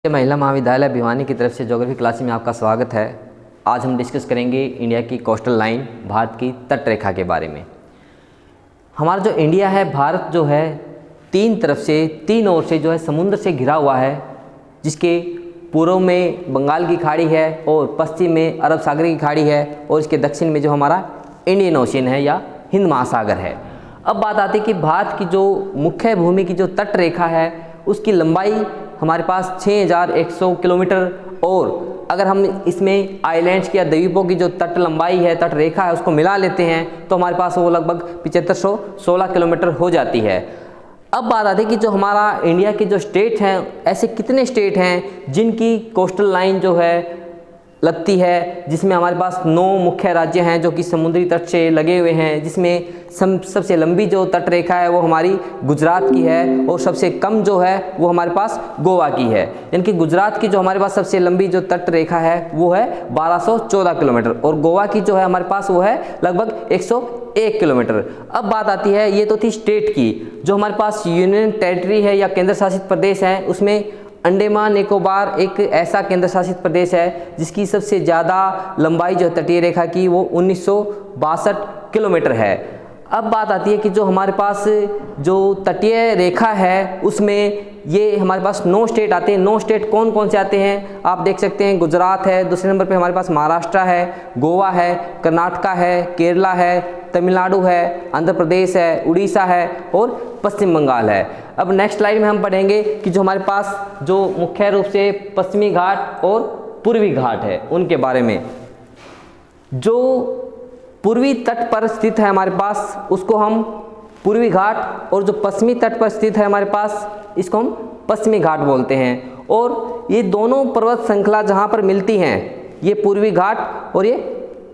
महिला महाविद्यालय भिवानी की तरफ से ज्योग्राफी क्लास में आपका स्वागत है। आज हम डिस्कस करेंगे इंडिया की कोस्टल लाइन, भारत की तट रेखा के बारे में। हमारा जो इंडिया है, भारत जो है तीन तरफ से, तीन ओर से जो है समुद्र से घिरा हुआ है, जिसके पूर्व में बंगाल की खाड़ी है और पश्चिम में अरब सागर की खाड़ी है और इसके दक्षिण में जो हमारा इंडियन ओशियन है या हिंद महासागर है। अब बात आती है कि भारत की जो मुख्य भूमि की जो तट रेखा है उसकी लंबाई हमारे पास 6100 किलोमीटर, और अगर हम इसमें आइलैंड्स की या द्वीपों की जो तट लंबाई है, तट रेखा है, उसको मिला लेते हैं तो हमारे पास वो लगभग 7516 किलोमीटर हो जाती है। अब बात आती है कि जो हमारा इंडिया के जो स्टेट हैं, ऐसे कितने स्टेट हैं जिनकी कोस्टल लाइन जो है लगती है, जिसमें हमारे पास 9 मुख्य राज्य हैं जो कि समुद्री तट से लगे हुए हैं, जिसमें सबसे लंबी जो तट रेखा है वो हमारी गुजरात की है और सबसे कम जो है वो हमारे पास गोवा की है। यानी कि गुजरात की जो हमारे पास सबसे लंबी जो तट रेखा है वो है 1214 किलोमीटर और गोवा की जो है हमारे पास वो है लगभग 101 किलोमीटर। अब बात आती है, ये तो थी स्टेट की। जो हमारे पास यूनियन टेरिटरी है या केंद्र शासित प्रदेश है, उसमें अंडमान निकोबार एक ऐसा केंद्र शासित प्रदेश है जिसकी सबसे ज़्यादा लंबाई जो तटीय रेखा की वो 1962 किलोमीटर है। अब बात आती है कि जो हमारे पास जो तटीय रेखा है उसमें ये हमारे पास 9 स्टेट आते हैं। 9 स्टेट कौन कौन से आते हैं आप देख सकते हैं। गुजरात है, दूसरे नंबर पे हमारे पास महाराष्ट्र है, गोवा है, कर्नाटका है, केरला है, तमिलनाडु है, आंध्र प्रदेश है, उड़ीसा है और पश्चिम बंगाल है। अब नेक्स्ट स्लाइड में हम पढ़ेंगे कि जो हमारे पास जो मुख्य रूप से पश्चिमी घाट और पूर्वी घाट है उनके बारे में। जो पूर्वी तट पर स्थित है हमारे पास उसको हम पूर्वी घाट, और जो पश्चिमी तट पर स्थित है हमारे पास इसको हम पश्चिमी घाट बोलते हैं। और ये दोनों पर्वत श्रृंखला जहाँ पर मिलती हैं, ये पूर्वी घाट और ये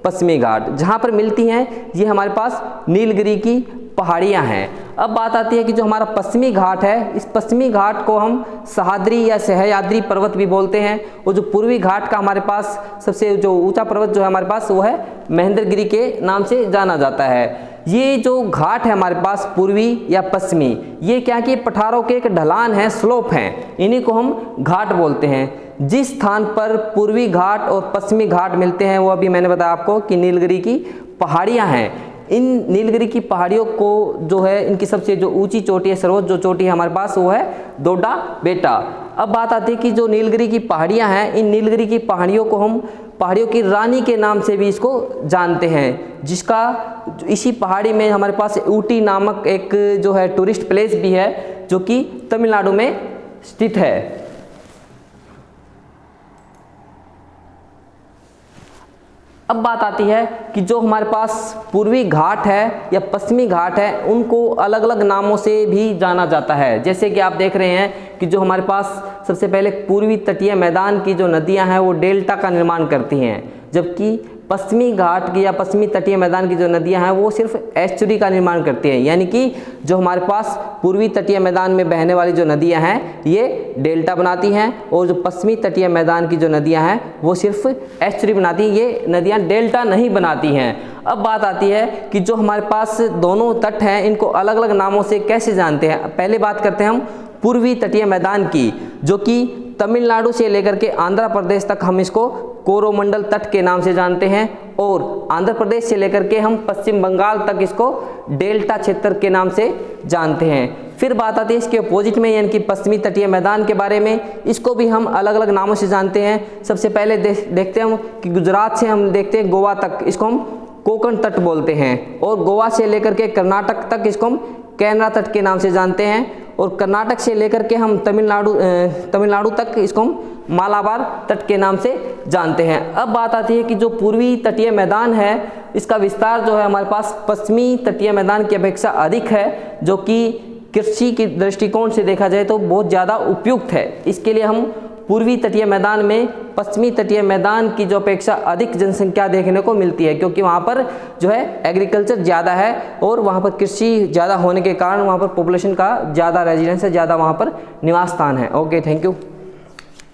पश्चिमी घाट जहाँ पर मिलती हैं, ये हमारे पास नीलगिरी की पहाड़ियाँ हैं। अब बात आती है कि जो हमारा पश्चिमी घाट है, इस पश्चिमी घाट को हम सह्याद्री या सह्याद्री पर्वत भी बोलते हैं। और जो पूर्वी घाट का हमारे पास सबसे जो ऊंचा पर्वत जो है हमारे पास वो है महेंद्रगिरी के नाम से जाना जाता है। ये जो घाट है हमारे पास पूर्वी या पश्चिमी, ये क्या कि पठारों के एक ढलान है, स्लोप हैं, इन्हीं को हम घाट बोलते हैं। जिस स्थान पर पूर्वी घाट और पश्चिमी घाट मिलते हैं वो अभी मैंने बताया आपको कि नीलगिरी की पहाड़ियाँ हैं। इन नीलगिरी की पहाड़ियों को जो है, इनकी सबसे जो ऊंची चोटी है, सर्वोच्च जो चोटी है हमारे पास वो है डोडा बेटा। अब बात आती है कि जो नीलगिरी की पहाड़ियाँ हैं, इन नीलगिरी की पहाड़ियों को हम पहाड़ियों की रानी के नाम से भी इसको जानते हैं, जिसका इसी पहाड़ी में हमारे पास ऊटी नामक एक जो है टूरिस्ट प्लेस भी है जो कि तमिलनाडु में स्थित है। अब बात आती है कि जो हमारे पास पूर्वी घाट है या पश्चिमी घाट है उनको अलग अलग नामों से भी जाना जाता है। जैसे कि आप देख रहे हैं कि जो हमारे पास सबसे पहले पूर्वी तटीय मैदान की जो नदियां हैं वो डेल्टा का निर्माण करती हैं, जबकि पश्चिमी घाट की या पश्चिमी तटीय मैदान की जो नदियां हैं वो सिर्फ एस्चुरी का निर्माण करती हैं। यानी कि जो हमारे पास पूर्वी तटीय मैदान में बहने वाली जो नदियां हैं ये डेल्टा बनाती हैं, और जो पश्चिमी तटीय मैदान की जो नदियां हैं वो सिर्फ एस्चुरी बनाती हैं, ये नदियां डेल्टा नहीं बनाती हैं। अब बात आती है कि जो हमारे पास दोनों तट हैं इनको अलग अलग नामों से कैसे जानते हैं। पहले बात करते हैं हम पूर्वी तटीय मैदान की, जो कि तमिलनाडु से लेकर के आंध्र प्रदेश तक हम इसको कोरोमंडल तट के नाम से जानते हैं, और आंध्र प्रदेश से लेकर के हम पश्चिम बंगाल तक इसको डेल्टा क्षेत्र के नाम से जानते हैं। फिर बात आती है इसके अपोजिट में, यानी कि पश्चिमी तटीय मैदान के बारे में। इसको भी हम अलग अलग नामों से जानते हैं। सबसे पहले देखते हैं हम कि गुजरात से हम देखते हैं गोवा तक, इसको हम कोंकण तट बोलते हैं, और गोवा से लेकर के कर्नाटक तक इसको हम केरला तट के नाम से जानते हैं, और कर्नाटक से लेकर के हम तमिलनाडु तक इसको हम मालाबार तट के नाम से जानते हैं। अब बात आती है कि जो पूर्वी तटीय मैदान है इसका विस्तार जो है हमारे पास पश्चिमी तटीय मैदान की अपेक्षा अधिक है, जो कि कृषि के दृष्टिकोण से देखा जाए तो बहुत ज़्यादा उपयुक्त है। इसके लिए हम पूर्वी तटीय मैदान में पश्चिमी तटीय मैदान की जो अपेक्षा अधिक जनसंख्या देखने को मिलती है, क्योंकि वहाँ पर जो है एग्रीकल्चर ज़्यादा है और वहाँ पर कृषि ज़्यादा होने के कारण वहाँ पर पॉपुलेशन का ज़्यादा रेजिडेंस है, ज़्यादा वहाँ पर निवास स्थान है। Okay, thank you.